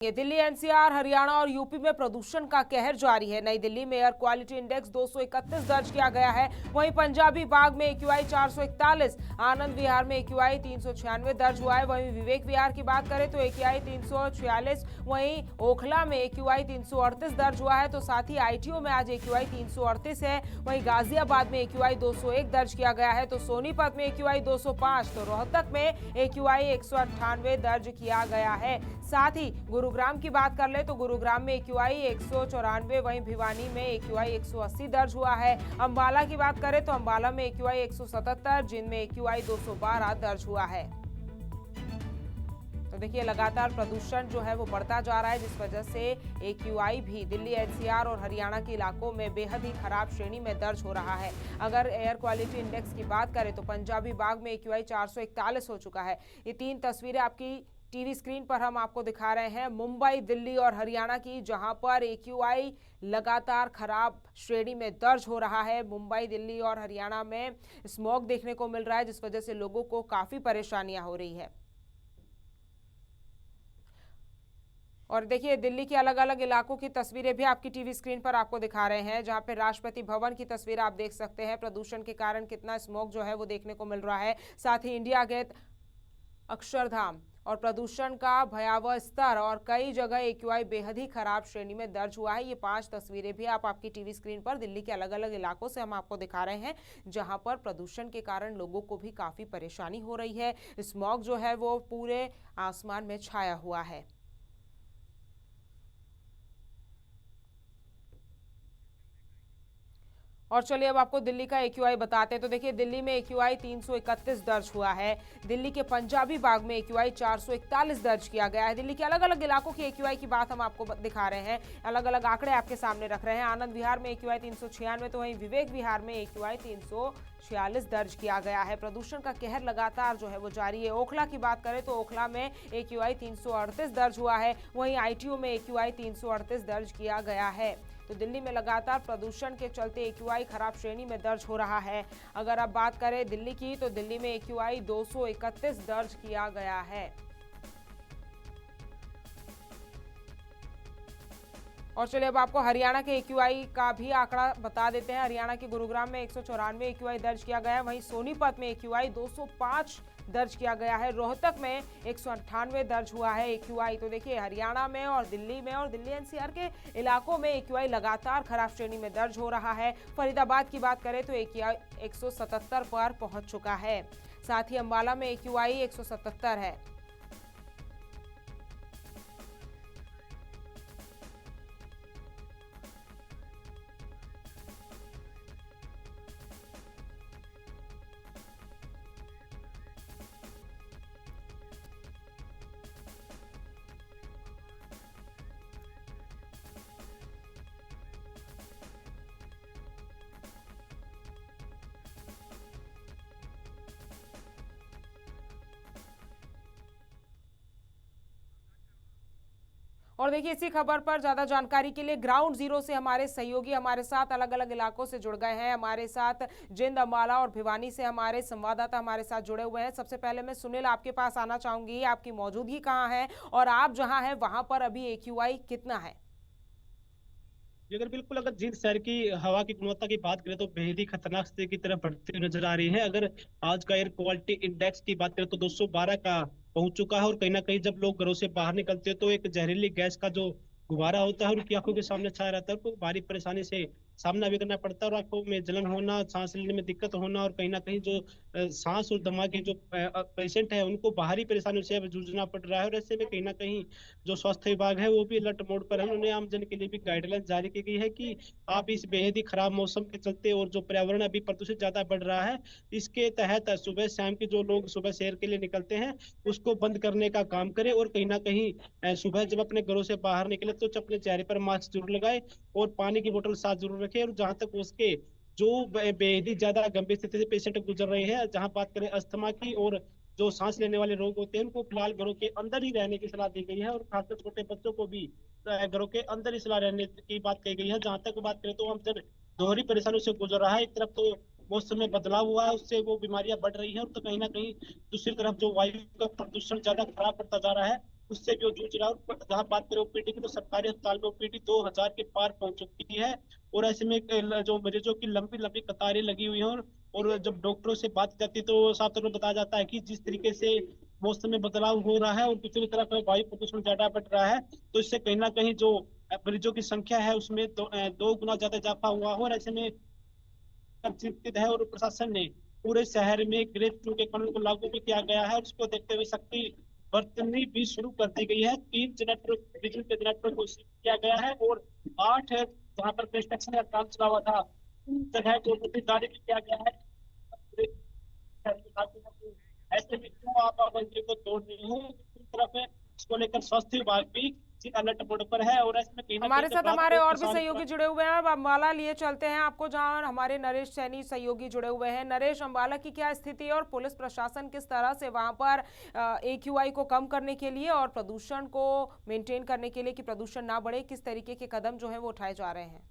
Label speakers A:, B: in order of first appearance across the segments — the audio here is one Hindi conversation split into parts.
A: ये दिल्ली, एनसीआर, हरियाणा और यूपी में प्रदूषण का कहर जारी है। नई दिल्ली में एयर क्वालिटी इंडेक्स 231 दर्ज किया गया है। वहीं पंजाबी बाग में एक्यूआई 441, आनंद विहार में एक्यूआई 396 दर्ज हुआ है। वहीं विवेक विहार की बात करें तो एक्यूआई 346, वहीं ओखला में एक्यूआई 338 दर्ज हुआ है। तो साथ ही आईटीओ में आज एक्यूआई 338 है। वहीं गाजियाबाद में एक्यूआई 201 दर्ज किया गया है। तो सोनीपत में एक्यूआई 205, तो रोहतक में एक्यूआई 198 दर्ज किया गया है। साथ ही गुरुग्राम की बात कर ले तो गुरुग्राम में एक्यूआई 194, वहीं भिवानी में एक्यूआई 180 दर्ज हुआ है। अंबाला की बात करें तो अंबाला में एक्यूआई 177, जिनमें एक्यूआई 212 दर्ज हुआ है। तो देखिए लगातार प्रदूषण जो है वो बढ़ता जा रहा है, जिस वजह से एक्यूआई भी दिल्ली, एनसीआर और हरियाणा के इलाकों में बेहद ही खराब श्रेणी में दर्ज हो रहा है। अगर एयर क्वालिटी इंडेक्स की बात करें तो पंजाबी बाग में एक्यूआई 441 हो चुका है। ये तीन तस्वीरें आपकी टीवी स्क्रीन पर हम आपको दिखा रहे हैं मुंबई, दिल्ली और हरियाणा की, जहां पर एक्यूआई लगातार खराब श्रेणी में दर्ज हो रहा है। मुंबई, दिल्ली और हरियाणा में स्मॉग देखने को मिल रहा है, जिस वजह से लोगों को काफी परेशानियां हो रही है। और देखिए दिल्ली के अलग अलग इलाकों की तस्वीरें भी आपकी टीवी स्क्रीन पर आपको दिखा रहे हैं, जहां पे राष्ट्रपति भवन की तस्वीर आप देख सकते हैं। प्रदूषण के कारण कितना स्मोक जो है वो देखने को मिल रहा है। साथ ही इंडिया गेट, अक्षरधाम और प्रदूषण का भयावह स्तर और कई जगह एक्यूआई बेहद ही खराब श्रेणी में दर्ज हुआ है। ये 5 तस्वीरें भी आप आपकी टीवी स्क्रीन पर दिल्ली के अलग अलग इलाकों से हम आपको दिखा रहे हैं, जहां पर प्रदूषण के कारण लोगों को भी काफी परेशानी हो रही है। स्मॉग जो है वो पूरे आसमान में छाया हुआ है। और चलिए अब आपको दिल्ली का एक्यूआई बताते हैं। तो देखिए दिल्ली में एक्यूआई 331 दर्ज हुआ है। दिल्ली के पंजाबी बाग में एक्यूआई 441 दर्ज किया गया है। दिल्ली के अलग अलग इलाकों की एक्यूआई की बात हम आपको दिखा रहे हैं, अलग अलग आंकड़े आपके सामने रख रहे हैं। आनंद विहार में एक्यूआई 396, तो वहीं विवेक विहार में एक्यूआई 346 दर्ज किया गया है। प्रदूषण का कहर लगातार जो है वो जारी है। ओखला की बात करें तो ओखला में एक्यूआई 338 दर्ज हुआ है। वहीं आईटीओ में एक्यूआई 338 दर्ज किया गया है। तो दिल्ली में लगातार प्रदूषण के चलते एक्यूआई खराब श्रेणी में दर्ज हो रहा है। अगर आप बात करें दिल्ली की तो दिल्ली में एक्यूआई 231 दर्ज किया गया है। और चलिए अब आपको हरियाणा के एक्यूआई का भी आंकड़ा बता देते हैं। हरियाणा के गुरुग्राम में 194 एक्यूआई दर्ज किया गया है। वहीं सोनीपत में एक्यूआई 205 दर्ज किया गया है। रोहतक में 198 दर्ज हुआ है एक्यूआई। तो देखिए हरियाणा में और दिल्ली एनसीआर के इलाकों में एक्यूआई लगातार खराब श्रेणी में दर्ज हो रहा है। फरीदाबाद की बात करें तो एक्यूआई 177 पर पहुंच चुका है। साथ ही अंबाला में एक्यूआई 177 है। और देखिए इसी खबर पर ज्यादा जानकारी के लिए ग्राउंड जीरो से हमारे सहयोगी हमारे साथ अलग अलग इलाकों से जुड़ गए हैं। हमारे साथ जिंद, अम्बाला और भिवानी से हमारे संवाददाता हमारे साथ जुड़े हुए हैं। सबसे पहले मैं सुनील आपके पास आना चाहूंगी, आपकी मौजूदगी कहाँ है और आप जहां हैं वहां पर अभी एक्यूआई कितना है?
B: अगर जींद शहर की हवा की गुणवत्ता की बात करें तो बेहद ही खतरनाक स्थिति की तरफ बढ़ती हुई नजर आ रही है। अगर आज का एयर क्वालिटी इंडेक्स की बात करें तो 212 का पहुंच चुका है। और कहीं ना कहीं जब लोग घरों से बाहर निकलते हैं तो एक जहरीली गैस का जो गुब्बारा होता है उनकी आंखों के सामने छाया रहता है, तो भारी परेशानी से सामना भी करना पड़ता है। और आंखों में जलन होना, सांस लेने में दिक्कत होना और कहीं ना कहीं जो सांस और दमा के जो पेशेंट है उनको बाहरी परेशानियों से अब जूझना पड़ रहा है। और ऐसे में कहीं ना कहीं जो स्वास्थ्य विभाग है वो भी अलर्ट मोड पर है। उन्होंने आमजन के लिए भी गाइडलाइन जारी की गई है कि आप इस बेहद ही खराब मौसम के चलते और जो पर्यावरण अभी प्रदूषित ज्यादा बढ़ रहा है, इसके तहत सुबह शाम के जो लोग सुबह सैर के लिए निकलते हैं उसको बंद करने का काम करें। और कहीं ना कहीं सुबह जब अपने घरों से बाहर निकले तो अपने चेहरे पर मास्क जरूर लगाए और पानी की बोतल साथ जरूर रखें। और जहां तक उसके जो बेहद ही ज्यादा गंभीर स्थिति से पेशेंट गुजर रहे हैं, जहां बात करें अस्थमा की और जो सांस लेने वाले रोग होते हैं, उनको फिलहाल घरों के अंदर ही रहने की सलाह दी गई है। और खासकर छोटे बच्चों को भी घरों के अंदर ही सलाह रहने की बात कही गई है। जहां तक बात करें तो हम जन दोहरी परेशानियों से गुजर रहा है। एक तरफ तो मौसम में बदलाव हुआ है, उससे वो बीमारियां बढ़ रही है, और तो कहीं ना कहीं दूसरी तरफ जो वायु का प्रदूषण ज्यादा खराब पड़ता जा रहा है, उससे जो जूझ रहा है। और जहाँ बात करें ओपीडी की, तो सरकारी अस्पताल में ओपीडी 2000 के पार पहुंच चुकी है। और ऐसे में जो मरीजों की लंबी लंबी कतारें लगी हुई हैं। और जब डॉक्टरों से बात की जाती है तो साफ तौर पर बताया जाता है कि जिस तरीके से मौसम में बदलाव हो रहा है और दूसरी तरफ वायु प्रदूषण ज्यादा बढ़ रहा है, तो इससे कहीं ना कहीं जो मरीजों की संख्या है उसमें दो गुना ज्यादा इजाफा हुआ हो। और ऐसे में चिंतित है, और प्रशासन ने पूरे शहर में ग्रेड 2 के कानून को लागू भी किया गया है। और इसको देखते हुए सख्ती बरतनी भी शुरू कर दी गई है। 3 जनरेटर, बिजली के जनरेटर को शिफ्ट किया गया है। और 8 जहाँ पर कंस्ट्रक्शन का काम चला हुआ था उन जगह को नोटिस जारी भी किया गया है। ऐसे में क्यों आप आबंदी को तोड़ रहे हो, दूसरी तरफ है इसको लेकर स्वास्थ्य विभाग भी अलर्ट मोड पर है। और ऐसे में कहीं ना कहीं
A: हमारे
B: जब
A: साथ
B: रात
A: हमारे
B: को
A: और भी
B: किसान
A: सहयोगी जुड़े हुए हैं। अब अम्बाला लिए चलते हैं आपको, जहां हमारे नरेश सैनी सहयोगी जुड़े हुए हैं। नरेश, अम्बाला की क्या स्थिति है और पुलिस प्रशासन किस तरह से वहां पर AQI को कम करने के लिए और प्रदूषण को मेंटेन करने के लिए कि प्रदूषण ना बढ़े, किस तरीके के कदम जो है वो उठाए जा रहे हैं?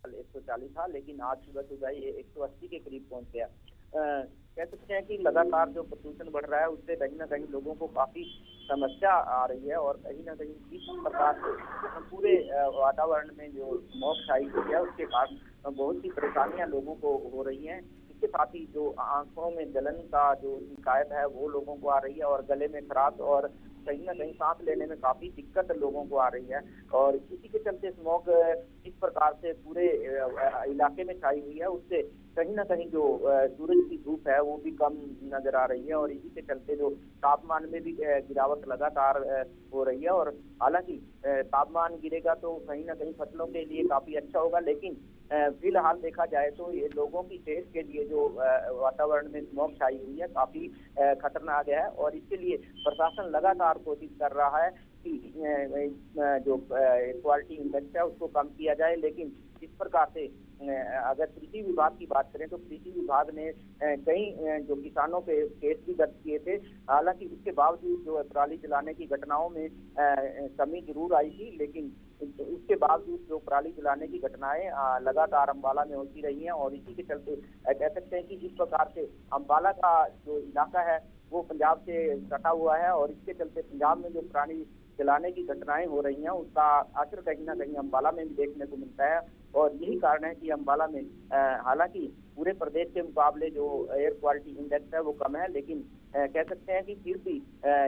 C: AQI 140 था, लेकिन आज सुबह सुबह ये 180 के करीब पहुंच गया। कह सकते हैं कि लगातार जो प्रदूषण बढ़ रहा है उससे कहीं ना कहीं लोगों को काफी समस्या आ रही है। और कहीं ना कहीं इस प्रकार से पूरे वातावरण में जो स्मॉग छाई हुई है उसके कारण बहुत सी परेशानियां लोगों को हो रही हैं। इसके साथ ही जो आंखों में जलन का जो शिकायत है वो लोगों को आ रही है, और गले में खराश और कहीं ना कहीं सांस लेने में काफी दिक्कत लोगों को आ रही है। और इसी के चलते स्मॉग इस प्रकार से पूरे इलाके में छाई हुई है, उससे कहीं ना कहीं जो सूरज की धूप है वो भी कम नजर आ रही है। और इसी के चलते जो तापमान में भी गिरावट लगातार हो रही है। और हालांकि तापमान गिरेगा तो कहीं ना कहीं फसलों के लिए काफी अच्छा होगा, लेकिन फिलहाल देखा जाए तो ये लोगों की सेहत के लिए जो वातावरण में स्मॉग छाई हुई है काफी खतरनाक है। और इसके लिए प्रशासन लगातार कोशिश कर रहा है कि जो क्वालिटी इंडेक्स है उसको कम किया जाए। लेकिन इस प्रकार से अगर कृषि विभाग की बात करें तो कृषि विभाग ने कई जो किसानों पे केस भी दर्ज किए थे। हालांकि उसके बावजूद जो पराली जलाने की घटनाओं में कमी जरूर आई थी, लेकिन उसके बावजूद जो पराली जलाने की घटनाएं लगातार अम्बाला में होती रही हैं। और इसी के चलते कह सकते हैं कि जिस प्रकार से अम्बाला का जो इलाका है वो पंजाब से सटा हुआ है, और इसके चलते पंजाब में जो पराली जलाने की घटनाएं हो रही हैं उसका असर कहीं ना कहीं अम्बाला में भी देखने को मिलता है। और यही कारण है कि अम्बाला में हालांकि पूरे प्रदेश के मुकाबले जो एयर क्वालिटी इंडेक्स है वो कम है, लेकिन कह सकते हैं कि फिर भी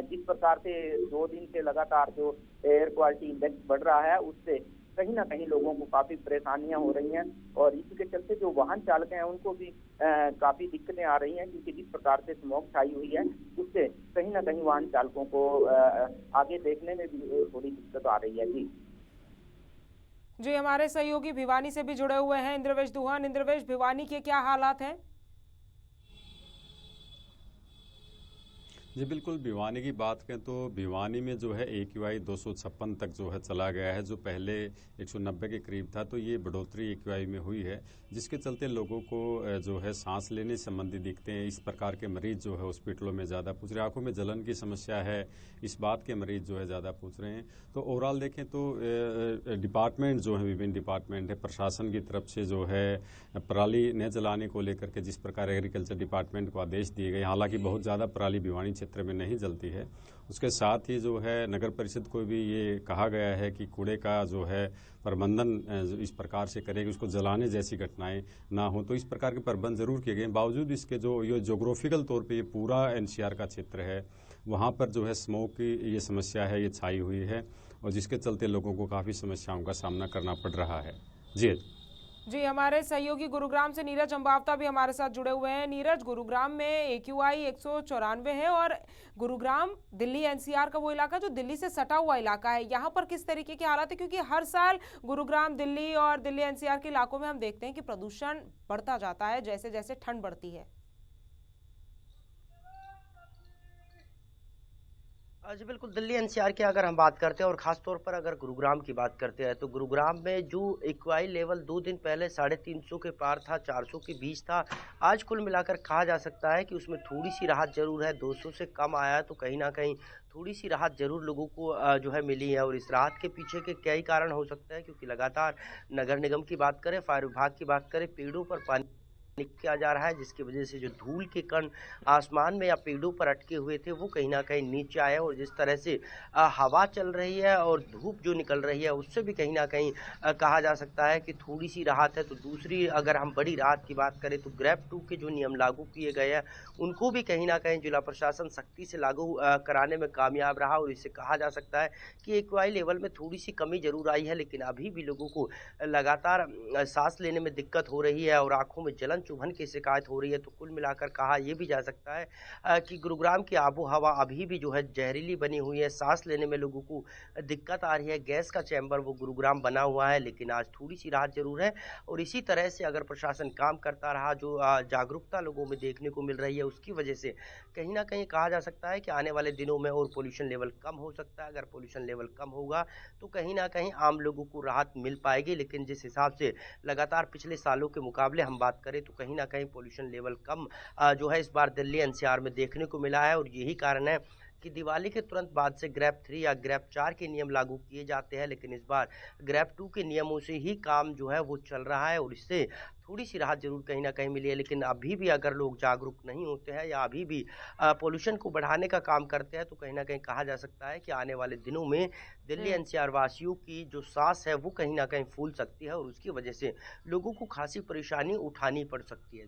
C: जिस प्रकार से 2 दिन से लगातार जो एयर क्वालिटी इंडेक्स बढ़ रहा है उससे कहीं ना कहीं लोगों को काफी परेशानियां हो रही हैं। और इसी के चलते जो वाहन चालक हैं उनको भी काफी दिक्कतें आ रही हैं, क्योंकि जिस प्रकार से स्मॉग छाई हुई है उससे कहीं ना कहीं वाहन चालकों को आगे देखने में भी थोड़ी दिक्कत आ रही है।
A: जी, हमारे सहयोगी भिवानी से भी जुड़े हुए हैं इंद्रवेश दुहान। इंद्रवेश, भिवानी के क्या हालात हैं?
D: जी बिल्कुल, भिवानी की बात करें तो भिवानी में जो है AQI 256 तक जो है चला गया है, जो पहले 190 के करीब था। तो ये बढ़ोतरी AQI में हुई है, जिसके चलते लोगों को जो है सांस लेने संबंधी दिक्कतें, इस प्रकार के मरीज जो है हॉस्पिटलों में ज़्यादा पूछ रहे हैं। आंखों में जलन की समस्या है, इस बात के मरीज जो है ज़्यादा पूछ रहे हैं। तो ओवरऑल देखें तो डिपार्टमेंट जो है, विभिन्न डिपार्टमेंट है, प्रशासन की तरफ से जो है पराली न जलाने को लेकर के जिस प्रकार एग्रीकल्चर डिपार्टमेंट को आदेश दिए गए, हालांकि बहुत ज़्यादा पराली भिवानी क्षेत्र में नहीं जलती है। उसके साथ ही जो है नगर परिषद को भी ये कहा गया है कि कूड़े का जो है प्रबंधन इस प्रकार से करे कि उसको जलाने जैसी घटनाएं ना हो। तो इस प्रकार के प्रबंध जरूर किए गए। बावजूद इसके जो ये जोग्राफिकल तौर पे ये पूरा NCR का क्षेत्र है, वहाँ पर जो है स्मोक की ये समस्या है, ये छाई हुई है, और जिसके चलते लोगों को काफ़ी समस्याओं का सामना करना पड़ रहा है। जी,
A: हमारे सहयोगी गुरुग्राम से नीरज अम्बावता भी हमारे साथ जुड़े हुए हैं। नीरज, गुरुग्राम में AQI 194 है और गुरुग्राम दिल्ली NCR का वो इलाका जो दिल्ली से सटा हुआ इलाका है, यहाँ पर किस तरीके के हालात है? क्योंकि हर साल गुरुग्राम दिल्ली और दिल्ली NCR के इलाकों में हम देखते हैं कि प्रदूषण बढ़ता जाता है जैसे जैसे ठंड बढ़ती है।
E: जी बिल्कुल, दिल्ली एनसीआर की अगर हम बात करते हैं और ख़ास तौर पर अगर गुरुग्राम की बात करते हैं, तो गुरुग्राम में जो एक्यूआई लेवल 2 दिन पहले 350 के पार था, 400 के बीच था, आज कुल मिलाकर कहा जा सकता है कि उसमें थोड़ी-सी राहत ज़रूर है, 200 से कम आया है, तो कहीं न कहीं थोड़ी-सी राहत ज़रूर लोगों को जो है मिली है और इस राहत के पीछे के कई कारण हो सकते हैं क्योंकि लगातार नगर निगम की बात करें, फायर विभाग की बात करें, पेड़ों पर पानी किया जा रहा है जिसकी वजह से जो धूल के कण आसमान में या पेड़ों पर अटके हुए थे वो कहीं न कहीं नीचे आए और जिस तरह से हवा चल रही है और धूप जो निकल रही है उससे भी कहीं न कहीं कहा जा सकता है कि थोड़ी-सी राहत है। तो दूसरी अगर हम बड़ी राहत की बात करें तो ग्रैब 2 के जो नियम लागू किए गए हैं उनको भी कहीं न कहीं जिला प्रशासन सख्ती से लागू कराने में कामयाब रहा और इससे कहा जा सकता है कि एक्यूआई लेवल में थोड़ी-सी कमी ज़रूर आई है लेकिन अभी भी लोगों को लगातार साँस लेने में दिक्कत हो रही है और आँखों में जलन चुभन की शिकायत हो रही है। तो कुल मिलाकर कहा ये भी जा सकता है कि गुरुग्राम की आबो-हवा अभी भी जो है ज़हरीली बनी हुई है, साँस लेने में लोगों को दिक्कत आ रही है। गैस का चैम्बर वो गुरुग्राम बना हुआ है लेकिन आज थोड़ी-सी राहत ज़रूर है और इसी तरह से अगर प्रशासन काम करता रहा जो जागरूकता लोगों में देखने को मिल रही है उसकी वजह से कहीं न कहीं कहा जा सकता है कि आने वाले दिनों में और पॉल्यूशन लेवल कम हो सकता है। अगर पॉल्यूशन लेवल कम होगा तो कहीं न कहीं आम लोगों को राहत मिल पाएगी लेकिन जिस हिसाब से लगातार पिछले सालों के मुकाबले हम बात करें तो कहीं न कहीं पॉल्यूशन लेवल कम जो है इस बार दिल्ली एनसीआर में देखने को मिला है और यही कारण है कि दिवाली के तुरंत बाद से ग्रैब 3 या ग्रैब 4 के नियम लागू किए जाते हैं लेकिन इस बार ग्रैब 2 के नियमों से ही काम जो है वो चल रहा है और इससे थोड़ी-सी राहत ज़रूर कहीं न कहीं मिली है लेकिन अभी भी अगर लोग जागरूक नहीं होते हैं या अभी भी पॉल्यूशन को बढ़ाने का काम करते हैं तो कहीं न कहीं कहा जा सकता है कि आने वाले दिनों में दिल्ली एनसीआर वासियों की जो सांस है वो कहीं न कहीं फूल सकती है और उसकी वजह से लोगों को खासी परेशानी उठानी पड़ सकती है।